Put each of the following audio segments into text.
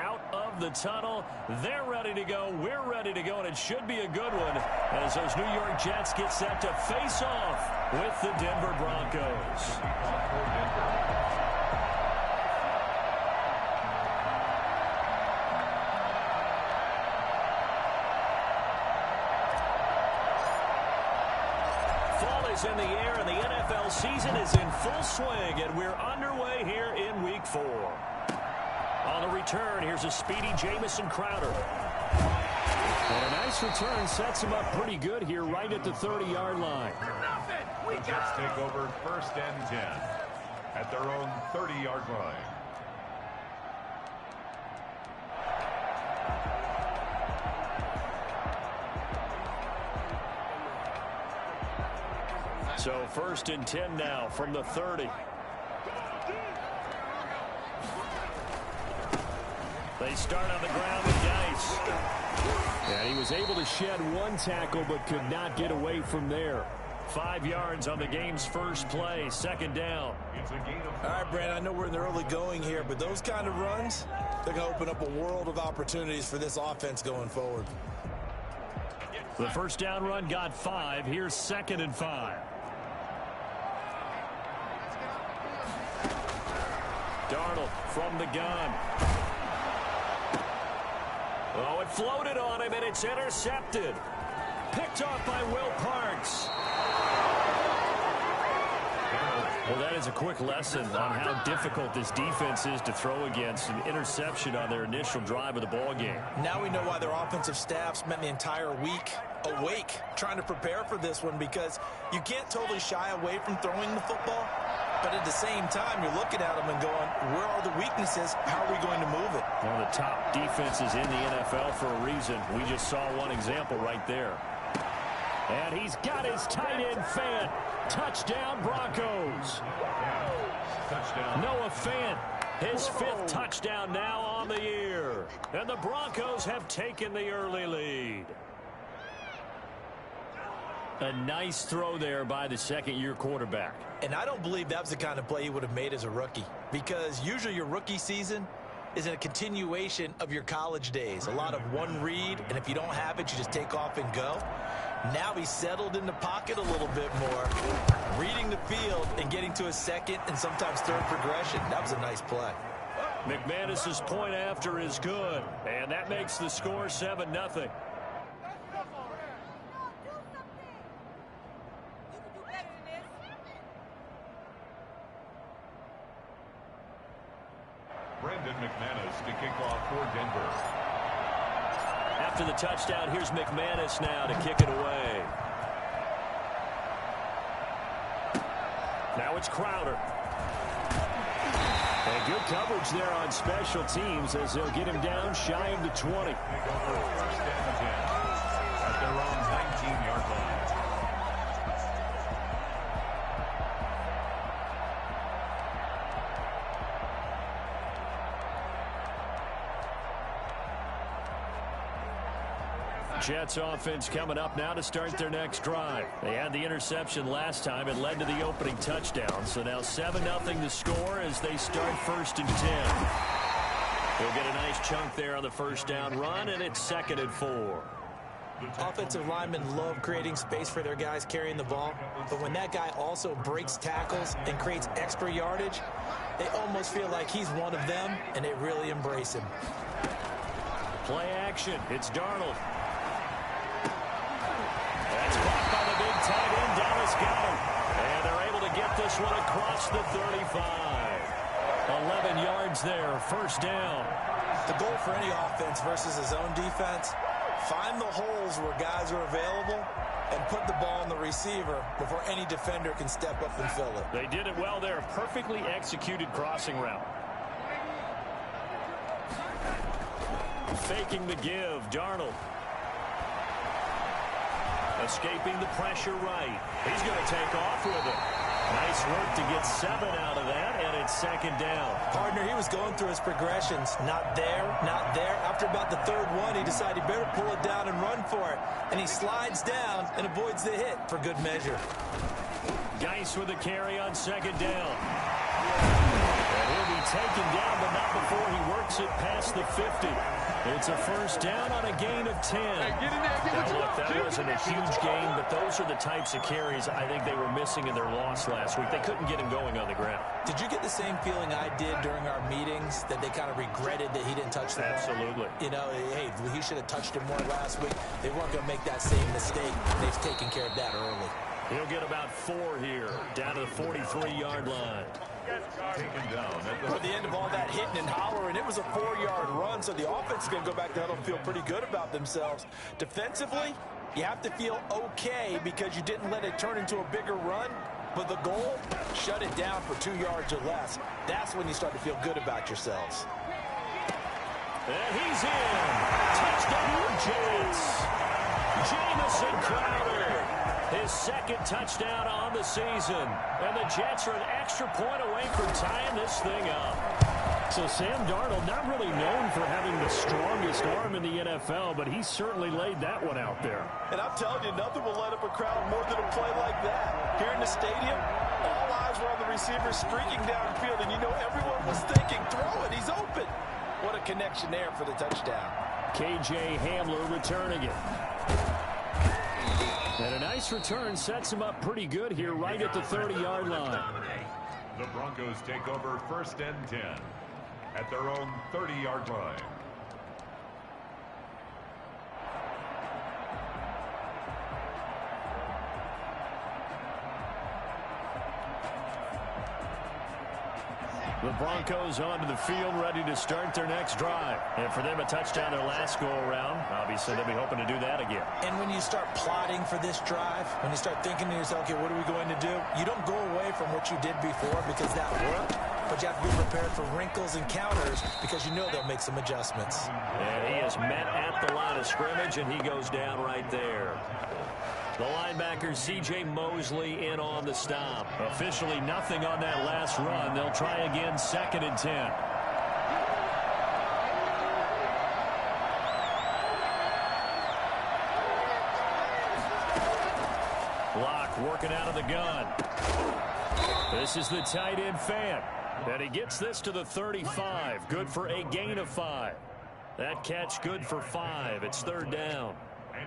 out of the tunnel. They're ready to go. We're ready to go, and it should be a good one as those New York Jets get set to face off with the Denver Broncos. Is in the air, and the NFL season is in full swing, and we're underway here in Week 4. On the return, here's a speedy Jamison Crowder. And a nice return sets him up pretty good here right at the 30-yard line. The Jets take over 1st and 10 at their own 30-yard line. So 1st and 10 now from the 30. They start on the ground with Dice. And he was able to shed one tackle but could not get away from there. 5 yards on the game's first play, 2nd down. All right, Brandon, I know we're in the early going here, but those kind of runs, they're going to open up a world of opportunities for this offense going forward. The 1st down run got 5. Here's 2nd and 5. Darnold from the gun. Oh, it floated on him, and it's intercepted. Picked off by Will Parks. Well, that is a quick lesson on how difficult this defense is to throw against. An interception on their initial drive of the ball game. Now we know why their offensive staff spent the entire week awake trying to prepare for this one, because you can't totally shy away from throwing the football. But at the same time, you're looking at them and going, where are the weaknesses? How are we going to move it? One of the top defenses in the NFL for a reason. We just saw one example right there. And he's got his tight end Fant. Touchdown, Broncos. Touchdown. Noah Fant, his 5th touchdown now on the year. And the Broncos have taken the early lead. A nice throw there by the 2nd-year quarterback. And I don't believe that was the kind of play he would have made as a rookie, because usually your rookie season is a continuation of your college days. A lot of one read, and if you don't have it, you just take off and go. Now he's settled in the pocket a little bit more, reading the field and getting to a 2nd and sometimes 3rd progression. That was a nice play. McManus's point after is good, and that makes the score 7-0. Brandon McManus to kick off for Denver. After the touchdown, here's McManus now to kick it away. Now it's Crowder. And good coverage there on special teams as they'll get him down shy of the 20. They go for 1st and 10 at their own 19-yard line. Jets offense coming up now to start their next drive. They had the interception last time. It led to the opening touchdown. So now 7-0 to score as they start 1st and 10. They'll get a nice chunk there on the 1st down run, and it's 2nd and 4. Offensive linemen love creating space for their guys carrying the ball, but when that guy also breaks tackles and creates extra yardage, they almost feel like he's one of them, and they really embrace him. Play action. It's Darnold. That's caught by the big tight end. Dallas got him. And they're able to get this one across the 35. 11 yards there. 1st down. The goal for any offense versus his own defense, find the holes where guys are available and put the ball on the receiver before any defender can step up and fill it. They did it well there. Perfectly executed crossing route. Faking the give. Darnold. Escaping the pressure right. He's going to take off with it. Nice work to get 7 out of that, and it's 2nd down. Partner, he was going through his progressions. Not there, not there. After about the 3rd one, he decided he better pull it down and run for it. And he slides down and avoids the hit for good measure. Geis with a carry on 2nd down. And he'll be taken down, but not before he works it past the 50. It's a first down on a gain of 10. Now, look, that wasn't a huge gain, but those are the types of carries I think they were missing in their loss last week. They couldn't get him going on the ground. Did you get the same feeling I did during our meetings, that they kind of regretted that he didn't touch the ball? Absolutely. You know, hey, he should have touched it more last week. They weren't going to make that same mistake. They've taken care of that early. He'll get about 4 here, down to the 43-yard line. Taken down At the end of all that hitting and hollering, it was a 4-yard run, so the offense is going to go back to huddle and feel pretty good about themselves. Defensively, you have to feel okay because you didn't let it turn into a bigger run, but the goal, shut it down for 2 yards or less. That's when you start to feel good about yourselves. And he's in. Touchdown, Jets. Jamison Crowder. His second touchdown on the season. And the Jets are an extra point away from tying this thing up. So Sam Darnold, not really known for having the strongest arm in the NFL, but he certainly laid that one out there. And I'm telling you, nothing will light up a crowd more than a play like that. Here in the stadium, all eyes were on the receiver streaking downfield, and you know everyone was thinking, throw it, he's open. What a connection there for the touchdown. K.J. Hamler returning it. And a nice return sets him up pretty good here right at the 30-yard line. The Broncos take over first and 10 at their own 30-yard line. The Broncos onto the field, ready to start their next drive. And for them, a touchdown their last go-around. Obviously, they'll be hoping to do that again. And when you start plotting for this drive, when you start thinking to yourself, okay, what are we going to do? You don't go away from what you did before because that worked, but you have to be prepared for wrinkles and counters because you know they'll make some adjustments. And he is met at the line of scrimmage, and he goes down right there. The linebacker, C.J. Mosley, in on the stop. Officially nothing on that last run. They'll try again, 2nd and 10. Block working out of the gun. This is the tight end fan. And he gets this to the 35. Good for a gain of 5. That catch good for 5. It's 3rd down.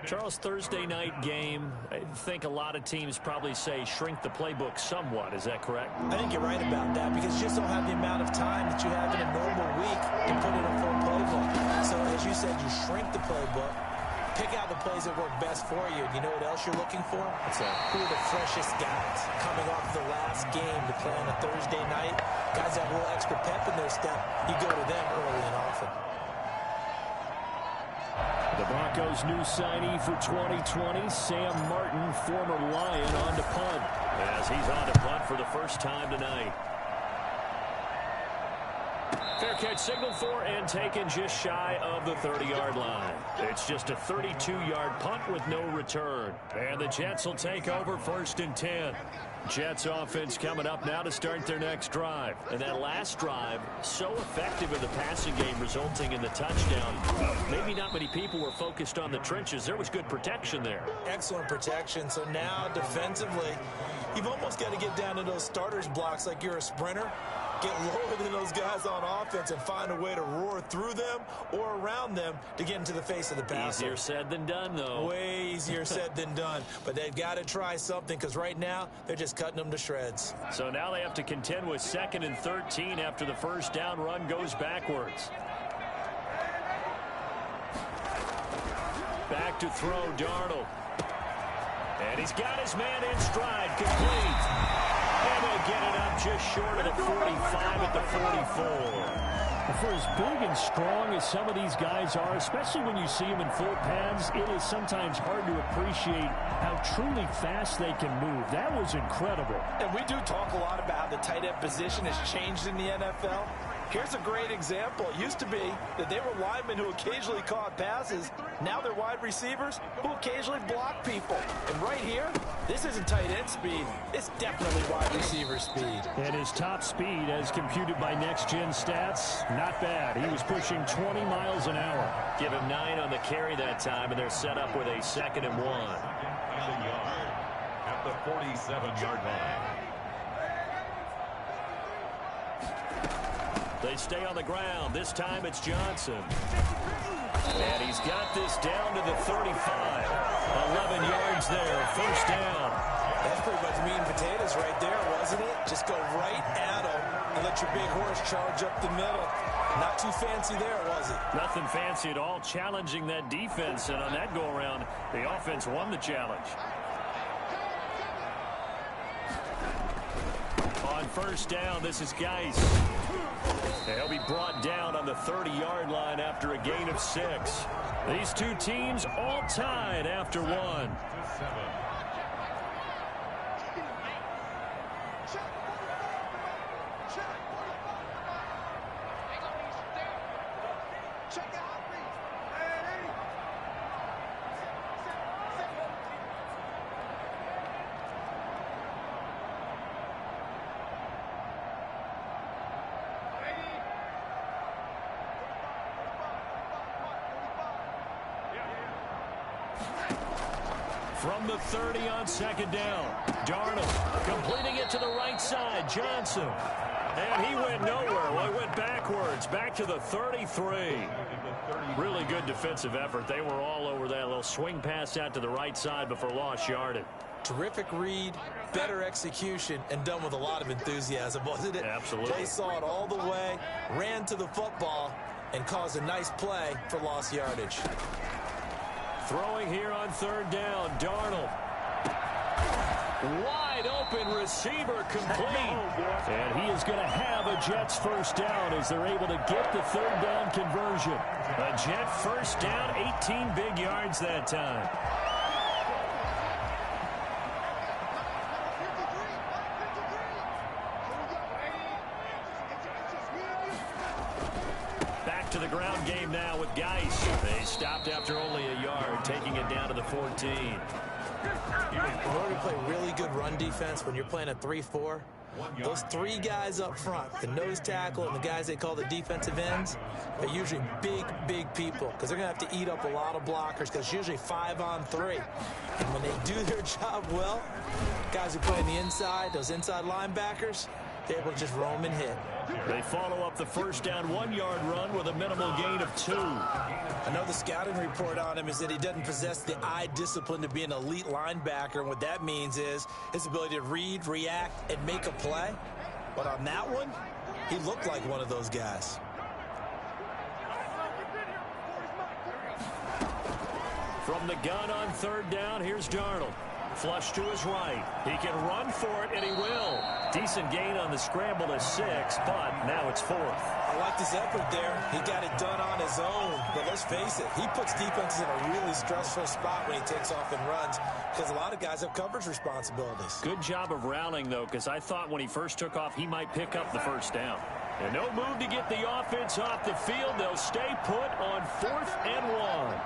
Charles, Thursday night game, I think a lot of teams probably say shrink the playbook somewhat. Is that correct? I think you're right about that because you just don't have the amount of time that you have in a normal week to put in a full playbook. So as you said, you shrink the playbook, pick out the plays that work best for you. And you know what else you're looking for? Who are the freshest guys coming off the last game to play on a Thursday night? Guys that have a little extra pep in their step. You go to them early and often. The Broncos' new signee for 2020, Sam Martin, former Lion, on to punt. As he's on to punt for the first time tonight. Fair catch signaled for and taken just shy of the 30-yard line. It's just a 32-yard punt with no return. And the Jets will take over 1st and 10. Jets offense coming up now to start their next drive. And that last drive, so effective in the passing game, resulting in the touchdown. Maybe not many people were focused on the trenches. There was good protection there. Excellent protection. So now defensively, you've almost got to get down to those starters blocks like you're a sprinter. Get lower than those guys on offense and find a way to roar through them or around them to get into the face of the passer. Easier said than done, though. Way easier said than done. But they've got to try something because right now they're just cutting them to shreds. So now they have to contend with 2nd and 13 after the first down run goes backwards. Back to throw, Darnold. And he's got his man in stride, complete. And they'll get it up just short of the 45 at the 44. For as big and strong as some of these guys are, especially when you see them in full pads, it is sometimes hard to appreciate how truly fast they can move. That was incredible. And we do talk a lot about how the tight end position has changed in the NFL. Here's a great example. It used to be that they were linemen who occasionally caught passes. Now they're wide receivers who occasionally block people. And right here, this isn't tight end speed. It's definitely wide receiver speed. And his top speed, as computed by Next Gen Stats, not bad. He was pushing 20 miles an hour. Give him 9 on the carry that time, and they're set up with a 2nd and 1. At the 47-yard line. They stay on the ground. This time it's Johnson. And he's got this down to the 35. 11 yards there. First down. That's pretty much meat and potatoes right there, wasn't it? Just go right at him and let your big horse charge up the middle. Not too fancy there, was it? Nothing fancy at all. Challenging that defense. And on that go-around, the offense won the challenge. On first down, this is Geis. He'll be brought down on the 30-yard line after a gain of 6. These two teams all tied after one. From the 30 on second down, Darnold completing it to the right side, Johnson. And he went nowhere. Well, he went backwards, back to the 33. Really good defensive effort. They were all over that little swing pass out to the right side before lost yardage. Terrific read, better execution, and done with a lot of enthusiasm, wasn't it? Absolutely. They saw it all the way, ran to the football, and caused a nice play for lost yardage. Throwing here on third down, Darnold. Wide open receiver complete. And he is going to have a Jets first down as they're able to get the third down conversion. A Jet first down, 18 big yards that time. Back to the ground game now with Geis. They stopped after only a yard, taking it down to the 14. In order to play really good run defense when you're playing a 3-4, those three guys up front, the nose tackle and the guys they call the defensive ends, are usually big people because they're going to have to eat up a lot of blockers because it's usually 5-on-3. And when they do their job well, guys who play on the inside, those inside linebackers, they're able to just roam and hit. They follow up the first down 1-yard run with a minimal gain of 2. I know the scouting report on him is that he doesn't possess the eye discipline to be an elite linebacker. And what that means is his ability to read, react, and make a play. But on that one, he looked like one of those guys. From the gun on third down, here's Darnold. Flush to his right. He can run for it, and he will. Decent gain on the scramble to 6, but now it's 4th. I like his effort there. He got it done on his own. But let's face it, he puts defenses in a really stressful spot when he takes off and runs because a lot of guys have coverage responsibilities. Good job of rallying, though, because I thought when he first took off, he might pick up the first down. And no move to get the offense off the field. They'll stay put on 4th and 1.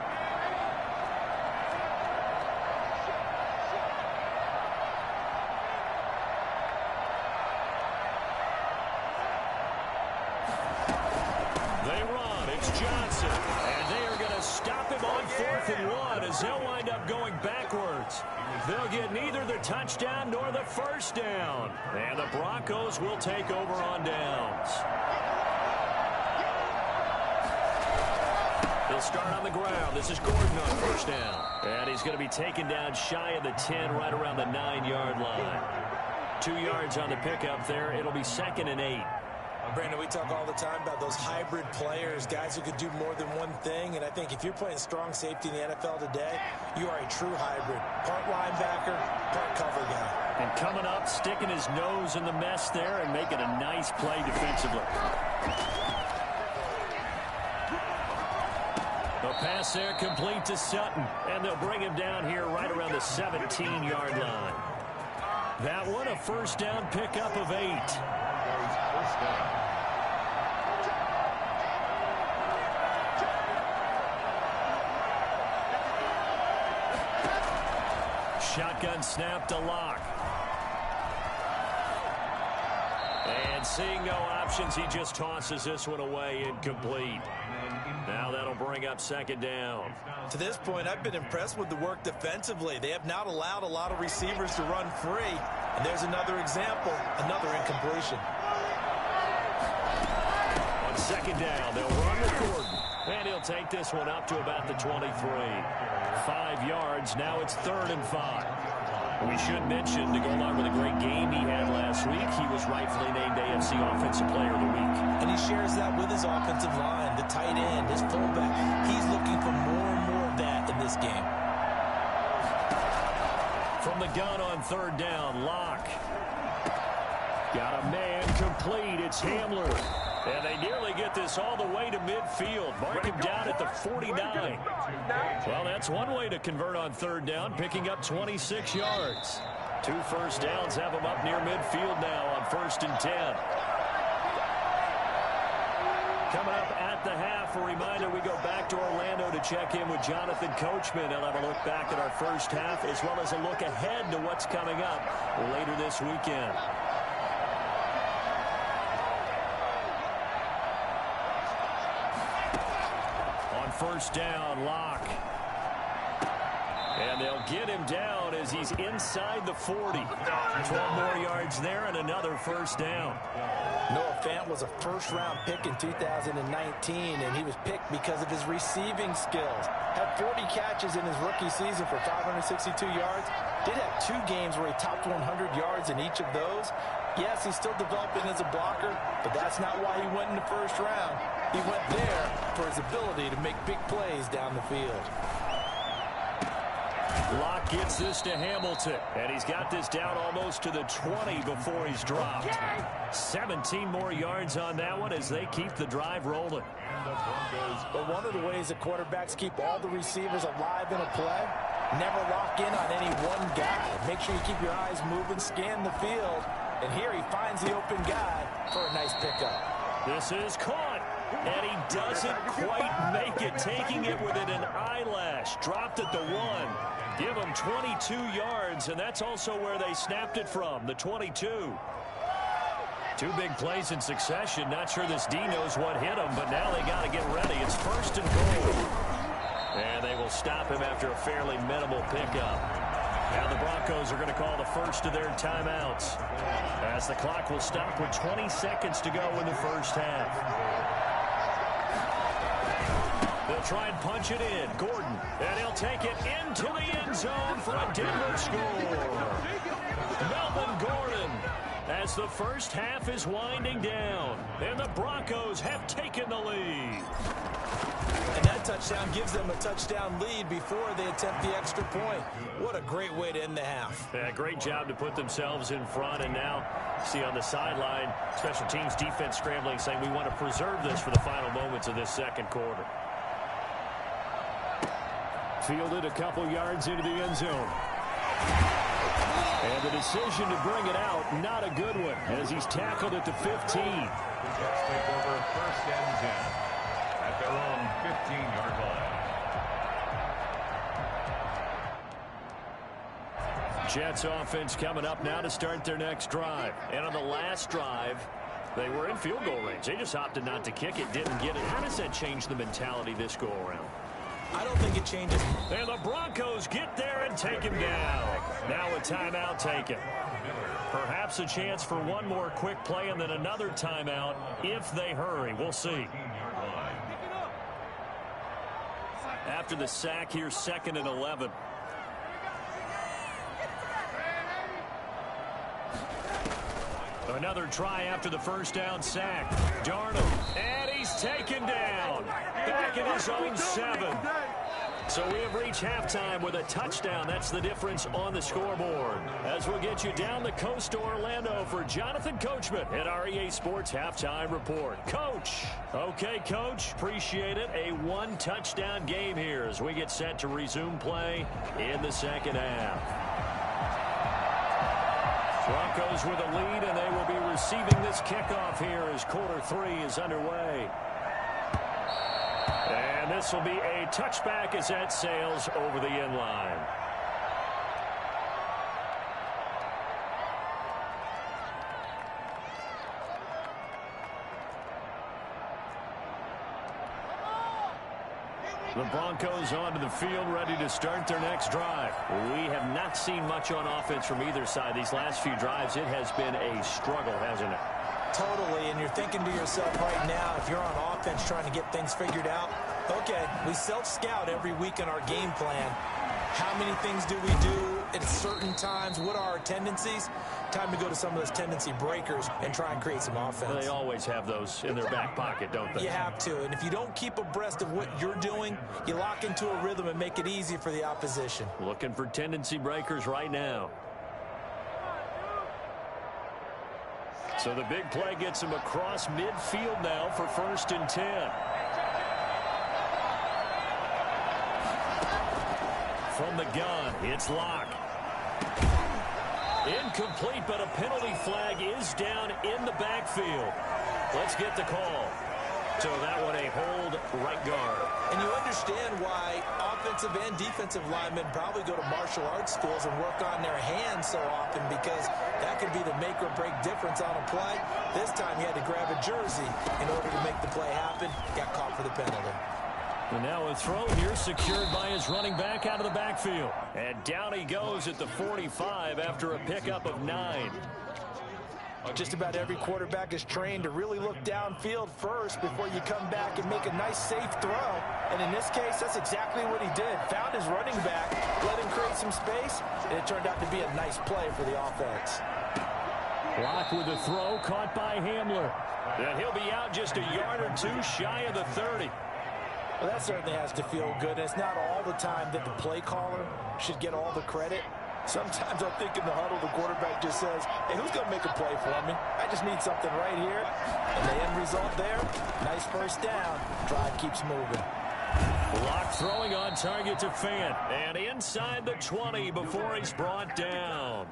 Johnson, and they are going to stop him on 4th and 1 as they'll wind up going backwards. They'll get neither the touchdown nor the first down, and the Broncos will take over on downs. They'll start on the ground. This is Gordon on first down, and he's going to be taken down shy of the 10, right around the 9-yard line. 2 yards on the pickup there. It'll be 2nd and 8. Brandon, we talk all the time about those hybrid players, guys who could do more than one thing. And I think if you're playing strong safety in the NFL today, you are a true hybrid. Part linebacker, part cover guy. And coming up, sticking his nose in the mess there and making a nice play defensively. The pass there complete to Sutton. And they'll bring him down here right around the 17-yard line. That one, a first down pickup of 8. First down. Shotgun snap to Locke. And seeing no options, he just tosses this one away, incomplete. Now that'll bring up 2nd down. To this point, I've been impressed with the work defensively. They have not allowed a lot of receivers to run free. And there's another example, another incompletion. second down. They'll run with Gordon. And he'll take this one up to about the 23. 5 yards. Now it's 3rd and 5. We should mention, to go along with a great game he had last week, he was rightfully named AFC Offensive Player of the Week. And he shares that with his offensive line, the tight end, his fullback. He's looking for more and more of that in this game. From the gun on 3rd down, Locke. Got a man complete. It's Hamler. And they nearly get this all the way to midfield. Mark him down at the 49. Well, that's one way to convert on 3rd down, picking up 26 yards. 2 first downs have him up near midfield now on 1st and 10. Coming up at the half, a reminder, we go back to Orlando to check in with Jonathan Coachman. He'll have a look back at our first half as well as a look ahead to what's coming up later this weekend. First down, Locke. And they'll get him down as he's inside the 40. 12 more yards there and another first down. Noah Fant was a first-round pick in 2019, and he was picked because of his receiving skills. Had 40 catches in his rookie season for 562 yards. Did have 2 games where he topped 100 yards in each of those. Yes, he's still developing as a blocker, but that's not why he went in the first round. He went there for his ability to make big plays down the field. Locke gets this to Hamilton, and he's got this down almost to the 20 before he's dropped. 17 more yards on that one as they keep the drive rolling. But one of the ways that quarterbacks keep all the receivers alive in a play, never lock in on any one guy. Make sure you keep your eyes moving, scan the field, and here he finds the open guy for a nice pickup. This is caught, and he doesn't quite make it, taking it within an eyelash. Dropped at the 1. Give him 22 yards, and that's also where they snapped it from, the 22. 2 big plays in succession. Not sure this D knows what hit him, but now they got to get ready. It's 1st and goal. And they will stop him after a fairly minimal pickup. Now the Broncos are going to call the first of their timeouts, as the clock will stop with 20 seconds to go in the first half. They'll try and punch it in. Gordon, and he'll take it into the end zone for a Denver score. Melvin Gordon, as the first half is winding down, and the Broncos have taken the lead. And that touchdown gives them a touchdown lead before they attempt the extra point. What a great way to end the half. Yeah, great job to put themselves in front, and now see on the sideline, special teams defense scrambling, saying we want to preserve this for the final moments of this second quarter. Fielded a couple yards into the end zone. And the decision to bring it out, not a good one, as he's tackled at the 15. Let's take over 1st and 10 at their own 15-yard line. Jets offense coming up now to start their next drive. And on the last drive, they were in field goal range. They just opted not to kick it, didn't get it. How does that change the mentality this go around? I don't think it changes. And the Broncos get there and take him down. Now a timeout taken. Perhaps a chance for one more quick play and then another timeout if they hurry. We'll see. After the sack here, 2nd and 11. Another try after the first down sack. Darnold, and he's taken down. Back in his own 7. So we have reached halftime with a touchdown. That's the difference on the scoreboard. As we'll get you down the coast to Orlando for Jonathan Coachman at our EA Sports Halftime Report. Coach. Okay, Coach. Appreciate it. A 1-touchdown game here as we get set to resume play in the second half. Broncos with a lead, and they will be receiving this kickoff here as quarter 3 is underway. And this will be a touchback as that sails over the end line. The Broncos onto the field, ready to start their next drive. We have not seen much on offense from either side. These last few drives, it has been a struggle, hasn't it? Totally, and you're thinking to yourself right now, if you're on offense trying to get things figured out, okay, we self-scout every week in our game plan. How many things do we do at certain times? What are our tendencies? Time to go to some of those tendency breakers and try and create some offense. They always have those in their back pocket, don't they? You have to, and if you don't keep abreast of what you're doing, you lock into a rhythm and make it easy for the opposition. Looking for tendency breakers right now. So the big play gets him across midfield now for 1st and 10. From the gun, it's Locke. Incomplete, but a penalty flag is down in the backfield. Let's get the call. So that one a hold right guard. And you understand why offensive and defensive linemen probably go to martial arts schools and work on their hands so often, because that could be the make or break difference on a play. This time he had to grab a jersey in order to make the play happen. Got caught for the penalty. And now a throw here secured by his running back out of the backfield. And down he goes at the 45 after a pickup of 9. Just about every quarterback is trained to really look downfield first before you come back and make a nice, safe throw. And in this case, that's exactly what he did. Found his running back, let him create some space, and it turned out to be a nice play for the offense. Locke with the throw, caught by Hamler. And he'll be out just a yard or two shy of the 30. Well, that certainly has to feel good. And it's not all the time that the play caller should get all the credit. Sometimes I think in the huddle, the quarterback just says, hey, who's going to make a play for me? I just need something right here. And the end result there, nice first down. Drive keeps moving. Locke throwing on target to Fant. And inside the 20 before he's brought down.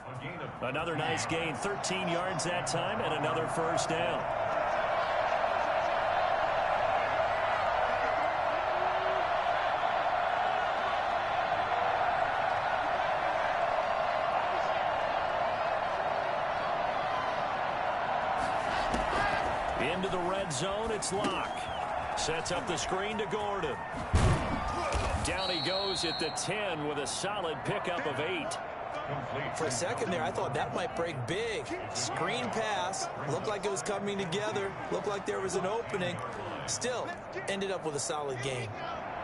Another nice gain, 13 yards that time, and another first down. Into the red zone, it's Locke. Sets up the screen to Gordon. Down he goes at the 10 with a solid pickup of 8. For a second there, I thought that might break big. Screen pass. Looked like it was coming together. Looked like there was an opening. Still, ended up with a solid gain.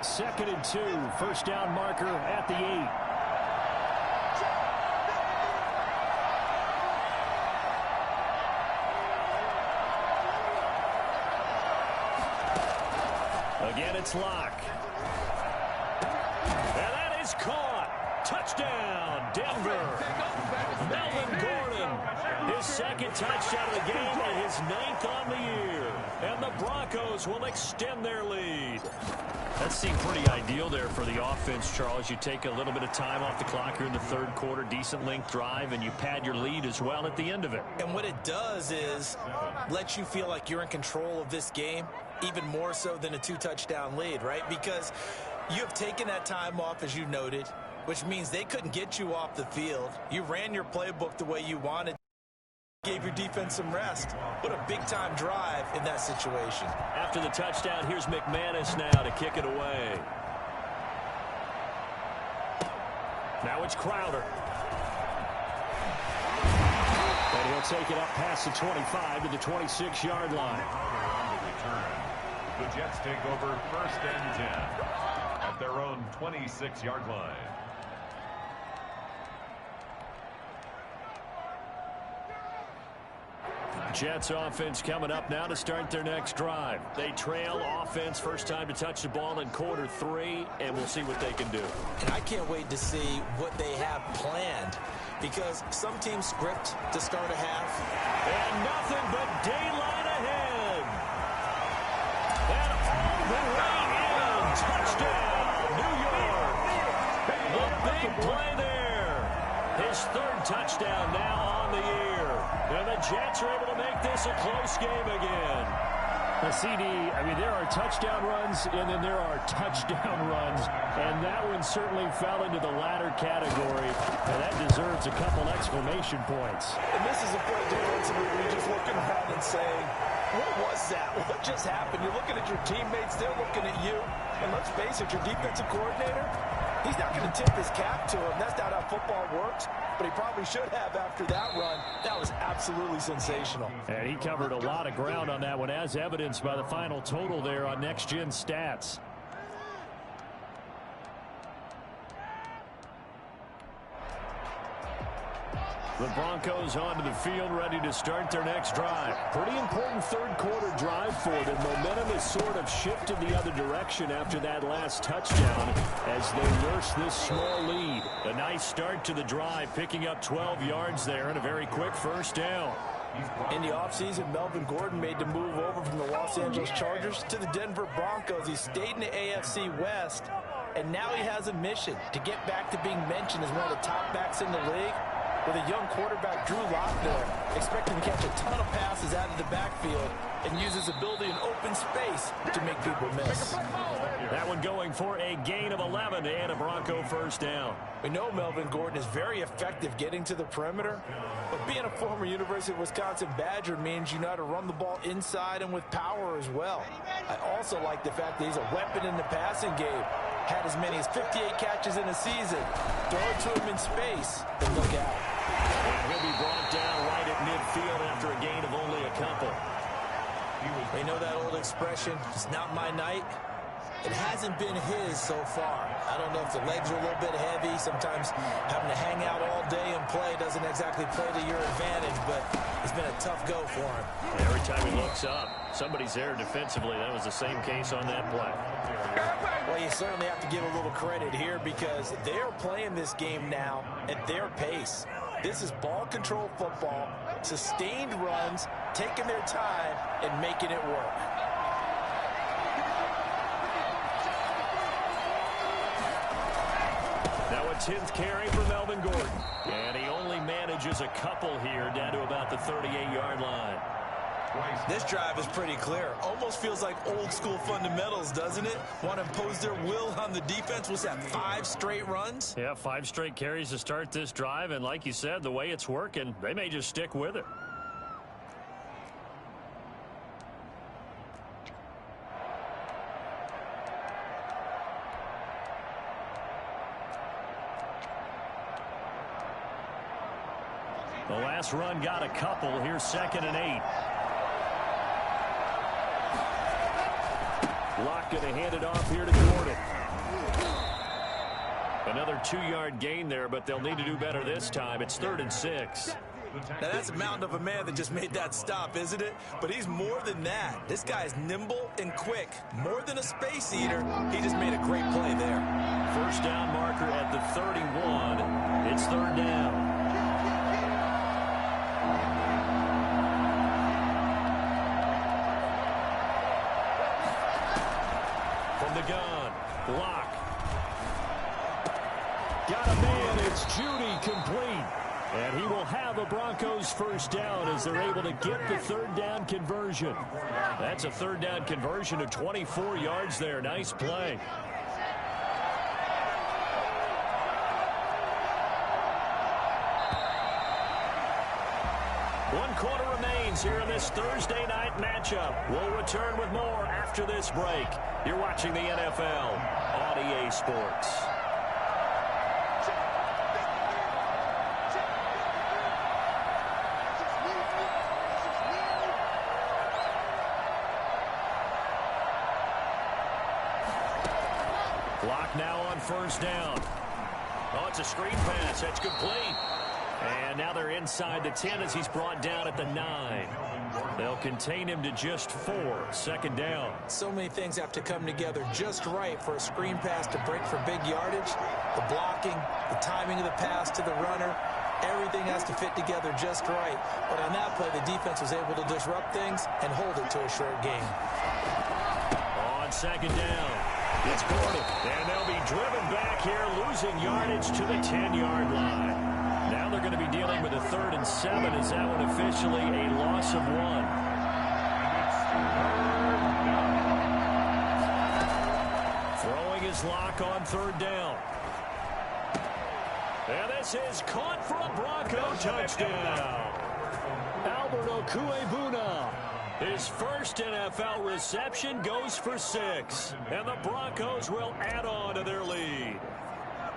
2nd and 2. First down marker at the 8. Again, it's Locke. And that is caught. Touchdown, Denver. Melvin Gordon, his 2nd touchdown of the game and his 9th on the year. And the Broncos will extend their lead. That seemed pretty ideal there for the offense, Charles. You take a little bit of time off the clock here in the 3rd quarter, decent length drive, and you pad your lead as well at the end of it. And what it does is let you feel like you're in control of this game, even more so than a 2-touchdown lead, right? Because you have taken that time off, as you noted, which means they couldn't get you off the field. You ran your playbook the way you wanted. Gave your defense some rest. What a big-time drive in that situation. After the touchdown, here's McManus now to kick it away. Now it's Crowder. And he'll take it up past the 25 to the 26-yard line. The Jets take over 1st and 10 at their own 26-yard line. Jets offense coming up now to start their next drive. They trail offense, first time to touch the ball in quarter 3, and we'll see what they can do. And I can't wait to see what they have planned, because some teams script to start a half. And nothing but daylight ahead. And all the way in. Touchdown, New York. A big play there. His 3rd touchdown now on the year. And the Jets are able to make this a close game again. The CD, I mean, there are touchdown runs, and then there are touchdown runs. And that one certainly fell into the latter category. And that deserves a couple exclamation points. And this is a point defensively where you're just looking around and saying, what was that? What just happened? You're looking at your teammates, they're looking at you. And let's face it, your defensive coordinator, he's not going to tip his cap to him. That's not how football works. but he probably should have after that run. That was absolutely sensational. And he covered a lot of ground on that one, as evidenced by the final total there on Next Gen Stats. The Broncos onto the field, ready to start their next drive. Pretty important third-quarter drive for them. Momentum has sort of shifted the other direction after that last touchdown as they nurse this small lead. A nice start to the drive, picking up 12 yards there and a very quick first down. In the offseason, Melvin Gordon made the move over from the Los Angeles Chargers to the Denver Broncos. He stayed in the AFC West, and now he has a mission to get back to being mentioned as one of the top backs in the league. With a young quarterback, Drew Lock there, expecting to catch a ton of passes out of the backfield and use his ability in open space to make people miss. That one going for a gain of 11 and a Bronco first down. We know Melvin Gordon is very effective getting to the perimeter, but being a former University of Wisconsin Badger means you know how to run the ball inside and with power as well. I also like the fact that he's a weapon in the passing game. Had as many as 58 catches in a season. Throw it to him in space and look out. And he'll be brought down right at midfield after a gain of only a couple. They know that old expression, it's not my night. It hasn't been his so far. I don't know if the legs are a little bit heavy. Sometimes having to hang out all day and play doesn't exactly play to your advantage, but it's been a tough go for him. Every time he looks up, somebody's there defensively. That was the same case on that play. Well, you certainly have to give a little credit here because they're playing this game now at their pace. This is ball control football, sustained runs, taking their time, and making it work. Now a 10th carry for Melvin Gordon. And he only manages a couple here down to about the 38-yard line. This drive is pretty clear. Almost feels like old school fundamentals, doesn't it? Want to impose their will on the defense. Was that 5 straight runs? Yeah, 5 straight carries to start this drive. And like you said, the way it's working, they may just stick with it. The last run got a couple. Here's 2nd and 8. Lock going to hand it off here to Gordon. Another 2-yard gain there, but they'll need to do better this time. It's 3rd and 6. Now, that's a mountain of a man that just made that stop, isn't it? But he's more than that. This guy's nimble and quick. More than a space eater, he just made a great play there. First down marker at the 31. It's 3rd down. From the gun, Lock. Got a man, it's Judy, complete. And he will have a Broncos first down as they're able to get the 3rd down conversion. That's a 3rd down conversion of 24 yards there. Nice play. One quarter remains here in this Thursday night matchup. We'll return with more after this break. You're watching the NFL on EA Sports. Clock now on first down. Oh, it's a screen pass. That's complete. And now they're inside the 10 as he's brought down at the 9. They'll contain him to just 4. 2nd down. So many things have to come together just right for a screen pass to break for big yardage. The blocking, the timing of the pass to the runner, everything has to fit together just right. But on that play, the defense was able to disrupt things and hold it to a short game. On 2nd down, it's Gordon. And they'll be driven back here, losing yardage to the 10-yard line. Now they're going to be dealing with a 3rd and 7. Is that one officially a loss of 1? Throwing his Lock on 3rd down. And this is caught for a Bronco touchdown. Albert Okuebuna. His first NFL reception goes for 6. And the Broncos will add on to their lead.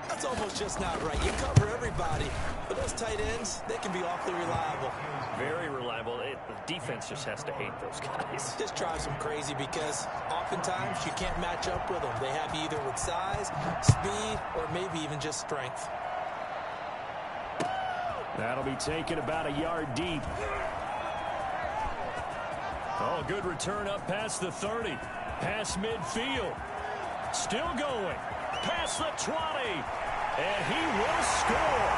That's almost just not right. You cover everybody, but those tight ends, they can be awfully reliable. Very reliable. The defense just has to hate those guys. This drives them crazy because oftentimes you can't match up with them. They have you either with size, speed, or maybe even just strength. That'll be taken about a yard deep. Oh, good return up past the 30. Past midfield. Still going. Past the 20. And he will score.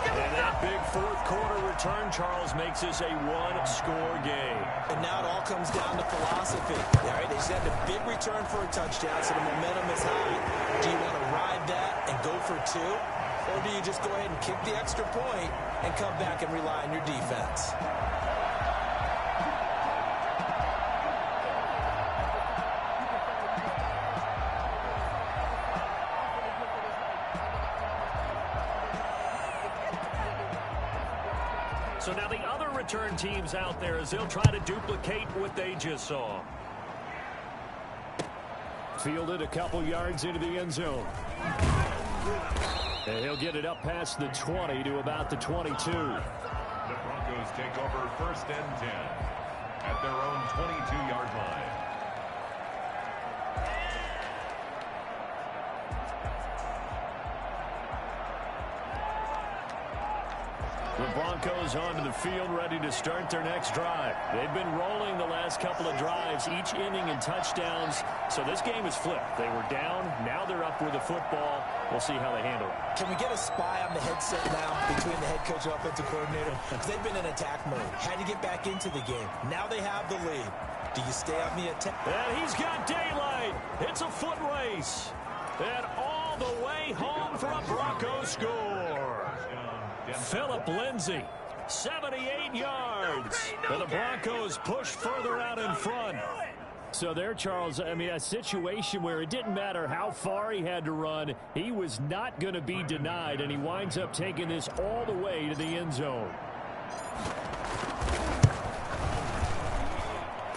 And that big fourth quarter return, Charles, makes this a one-score game. And now it all comes down to philosophy. All right, they just had a big return for a touchdown, so the momentum is high. Do you want to ride that and go for two? Or do you just go ahead and kick the extra point and come back and rely on your defense? So now the other return teams out there as they'll try to duplicate what they just saw. Fielded a couple yards into the end zone. And he'll get it up past the 20 to about the 22. The Broncos take over 1st and 10 at their own 22-yard line. The Broncos onto the field, ready to start their next drive. They've been rolling the last couple of drives, each inning in touchdowns. So this game is flipped. They were down. Now they're up with the football. We'll see how they handle it. Can we get a spy on the headset now between the head coach and offensive coordinator? Because they've been in attack mode. Had to get back into the game. Now they have the lead. Do you stay on the attack? And he's got daylight. It's a foot race. And all the way home for a Broncos score. Philip Lindsay, 78 yards. And the Broncos push further out in front. So there, Charles, I mean, a situation where it didn't matter how far he had to run. He was not going to be denied, and he winds up taking this all the way to the end zone.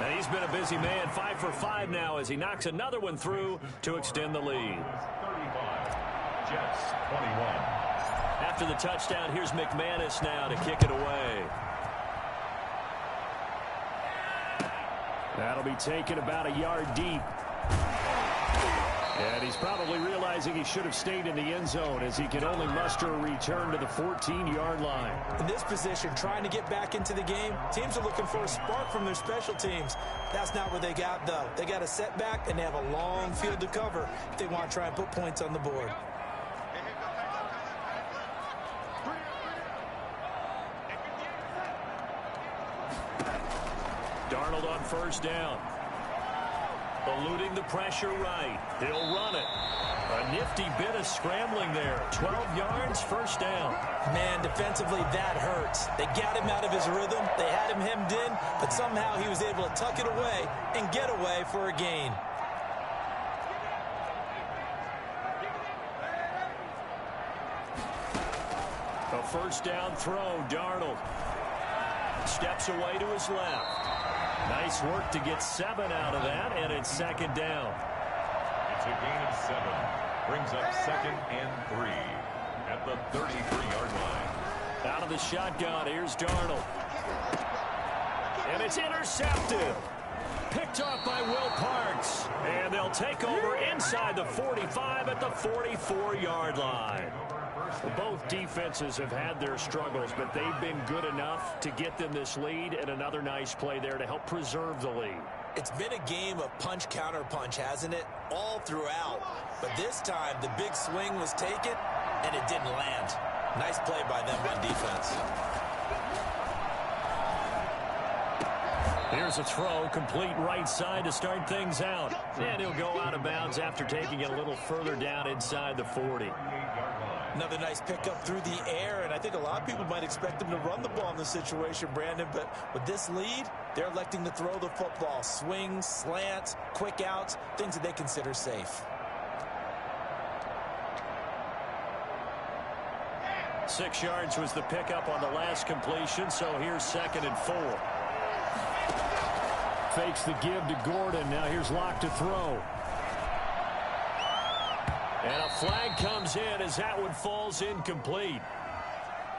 And he's been a busy man, 5 for 5 now as he knocks another one through to extend the lead. 35, Jets 21. After the touchdown, here's McManus now to kick it away. That'll be taken about a yard deep. And he's probably realizing he should have stayed in the end zone as he can only muster a return to the 14-yard line. In this position, trying to get back into the game, teams are looking for a spark from their special teams. That's not what they got, though. They got a setback, and they have a long field to cover if they want to try and put points on the board. Darnold on first down. Eluding the pressure right. He'll run it. A nifty bit of scrambling there. 12 yards, first down. Man, defensively, that hurts. They got him out of his rhythm. They had him hemmed in, but somehow he was able to tuck it away and get away for a gain. A first down throw, Darnold. Steps away to his left. Nice work to get 7 out of that, and it's second down. It's a gain of 7. Brings up 2nd and 3 at the 33-yard line. Out of the shotgun, here's Darnold. And it's intercepted. Picked off by Will Parks. And they'll take over inside the 45 at the 44-yard line. Both defenses have had their struggles, but they've been good enough to get them this lead, and another nice play there to help preserve the lead. It's been a game of punch-counter-punch, hasn't it? All throughout. But this time, the big swing was taken, and it didn't land. Nice play by them on defense. Here's a throw, complete right side to start things out. And he'll go out of bounds after taking it a little further down inside the 40. Another nice pickup through the air, and I think a lot of people might expect him to run the ball in this situation, Brandon, but with this lead, they're electing to throw the football. Swings, slants, quick outs, things that they consider safe. 6 yards was the pickup on the last completion, so here's 2nd and 4. Fakes the give to Gordon. Now here's Locke to throw. And a flag comes in as that one falls incomplete.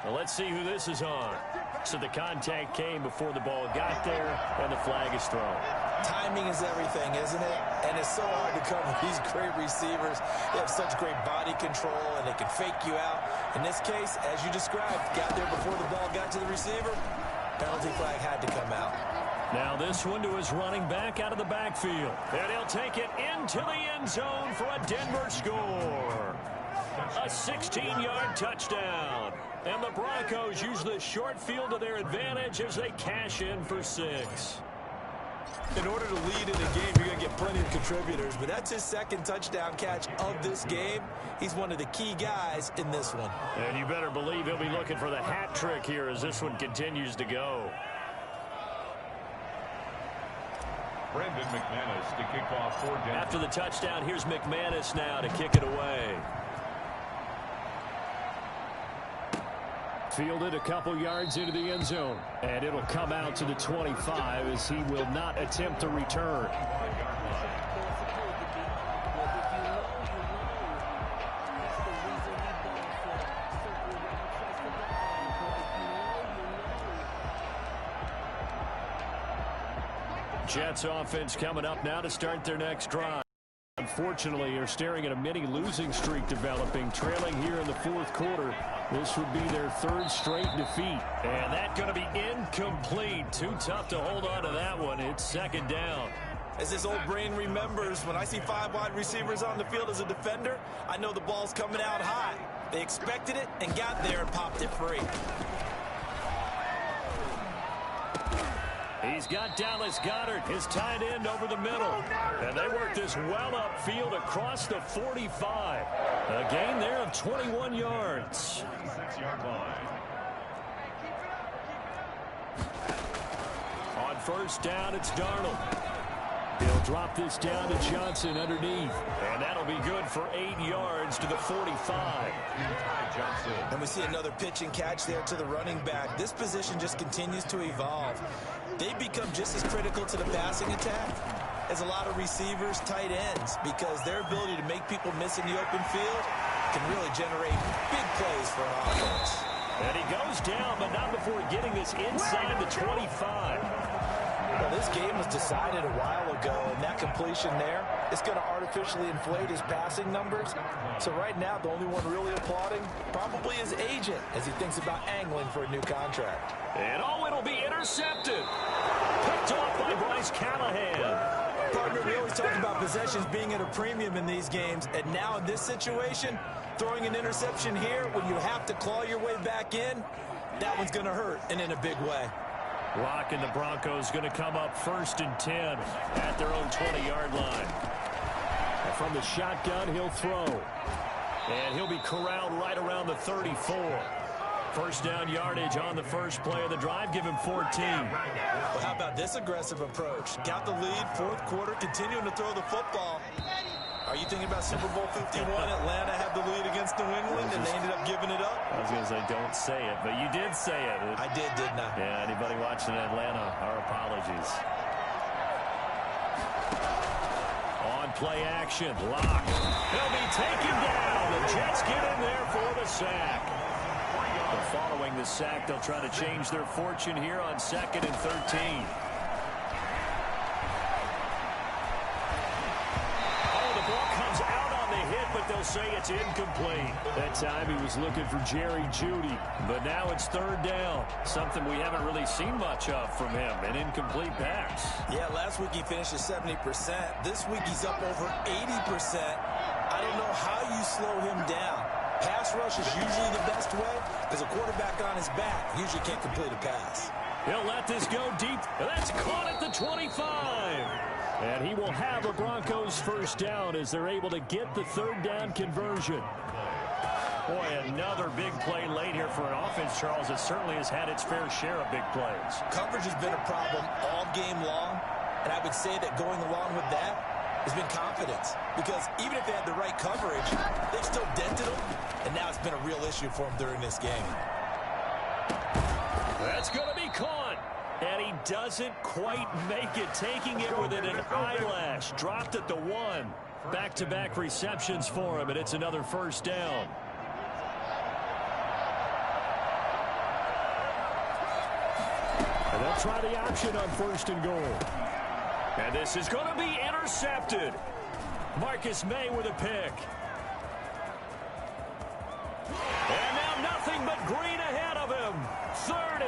Well, let's see who this is on. So the contact came before the ball got there, and the flag is thrown. Timing is everything, isn't it? And it's so hard to cover these great receivers. They have such great body control, and they can fake you out. In this case, as you described, got there before the ball got to the receiver. Penalty flag had to come out. Now this one to his running back out of the backfield. And he'll take it into the end zone for a Denver score. A 16-yard touchdown. And the Broncos use the short field to their advantage as they cash in for 6. In order to lead in a game, you're going to get plenty of contributors, but that's his second touchdown catch of this game. He's one of the key guys in this one. And you better believe he'll be looking for the hat trick here as this one continues to go. Brandon McManus to kick off for Denver. After the touchdown, here's McManus now to kick it away. Fielded a couple yards into the end zone. And it'll come out to the 25 as he will not attempt to return. Jets offense coming up now to start their next drive. Unfortunately, they're staring at a mini losing streak developing, trailing here in the fourth quarter. This would be their third straight defeat. And that's going to be incomplete. Too tough to hold on to that one. It's second down. As this old brain remembers, when I see 5 wide receivers on the field as a defender, I know the ball's coming out high. They expected it and got there and popped it free. He's got Dallas Goedert, his tight end, over the middle. And they work this well upfield across the 45. A gain there of 21 yards. 6-yard line. On first down, it's Darnold. He'll drop this down to Johnson underneath. And that'll be good for 8 yards to the 45. Johnson. And we see another pitch and catch there to the running back. This position just continues to evolve. They become just as critical to the passing attack as a lot of receivers, tight ends, because their ability to make people miss in the open field can really generate big plays for an offense. And he goes down, but not before getting this inside the 25. Well, this game was decided a while ago, and that completion there is going to artificially inflate his passing numbers. So right now, the only one really applauding probably his agent as he thinks about angling for a new contract. And it'll be intercepted. Picked off by Bryce Callahan. Partner, we always talk about possessions being at a premium in these games, and now in this situation, throwing an interception here when you have to claw your way back in, that one's going to hurt, and in a big way. Locke and the Broncos going to come up 1st and 10 at their own 20-yard line. And from the shotgun, he'll throw. And he'll be corralled right around the 34. First down yardage on the first play of the drive. Give him 14. Well, how about this aggressive approach? Got the lead, fourth quarter, continuing to throw the football. Are you thinking about Super Bowl 51? Atlanta had the lead against New England, and they ended up giving it up? I was going to say, don't say it, but you did say it. I did, didn't I? Yeah, anybody watching Atlanta, our apologies. On play action, Locke. He'll be taken down. The Jets get in there for the sack. But following the sack, they'll try to change their fortune here on 2nd and 13. But they'll say it's incomplete. That time he was looking for Jerry Jeudy. But now it's 3rd down. Something we haven't really seen much of from him. An incomplete pass. Yeah, last week he finished at 70%. This week he's up over 80%. I don't know how you slow him down. Pass rush is usually the best way because a quarterback on his back usually can't complete a pass. He'll let this go deep. That's caught at the 25. And he will have a Broncos first down as they're able to get the 3rd down conversion. Boy, another big play late here for an offense, Charles, that certainly has had its fair share of big plays. Coverage has been a problem all game long, and I would say that going along with that has been confidence. Because even if they had the right coverage, they've still dented them, and now it's been a real issue for them during this game. That's going to be caught. And he doesn't quite make it, taking it within an eyelash. Dropped at the 1. Back-to-back receptions for him, and it's another first down. And they'll try the option on 1st and goal. And this is going to be intercepted. Marcus May with a pick. And now nothing but green ahead of him. 30.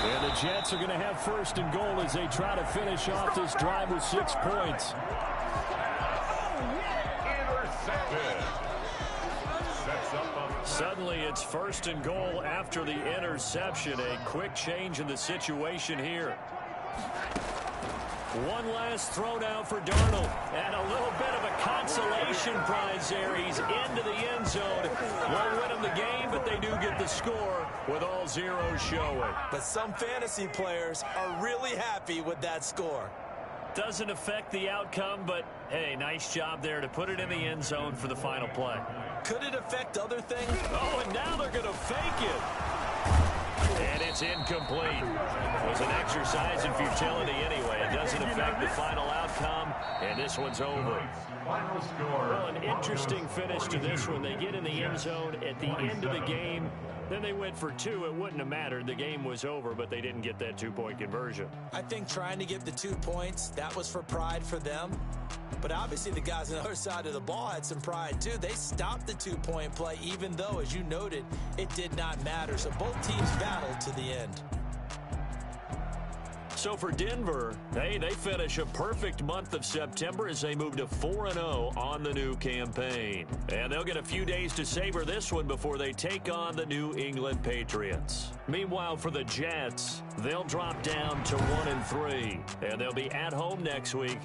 And the Jets are going to have 1st and goal as they try to finish off this drive with 6 points. Suddenly it's 1st and goal after the interception. A quick change in the situation here. One last throw now for Darnold. And a little bit of a consolation prize there. He's into the end zone. Won't win them the game, but they do get the score with all zeros showing. But some fantasy players are really happy with that score. Doesn't affect the outcome, but, hey, nice job there to put it in the end zone for the final play. Could it affect other things? Oh, and now they're going to fake it. And it's incomplete. It was an exercise in futility anyway. It doesn't affect the final outcome, and this one's over. Well, an interesting finish to this one. They get in the end zone at the end of the game. Then they went for 2. It wouldn't have mattered. The game was over, but they didn't get that 2-point conversion. I think trying to get the 2 points, that was for pride for them. But obviously the guys on the other side of the ball had some pride too. They stopped the 2-point play, even though, as you noted, it did not matter. So both teams battled to the end. So for Denver, hey, they finish a perfect month of September as they move to 4-0 on the new campaign. And they'll get a few days to savor this one before they take on the New England Patriots. Meanwhile, for the Jets, they'll drop down to 1-3. And they'll be at home next week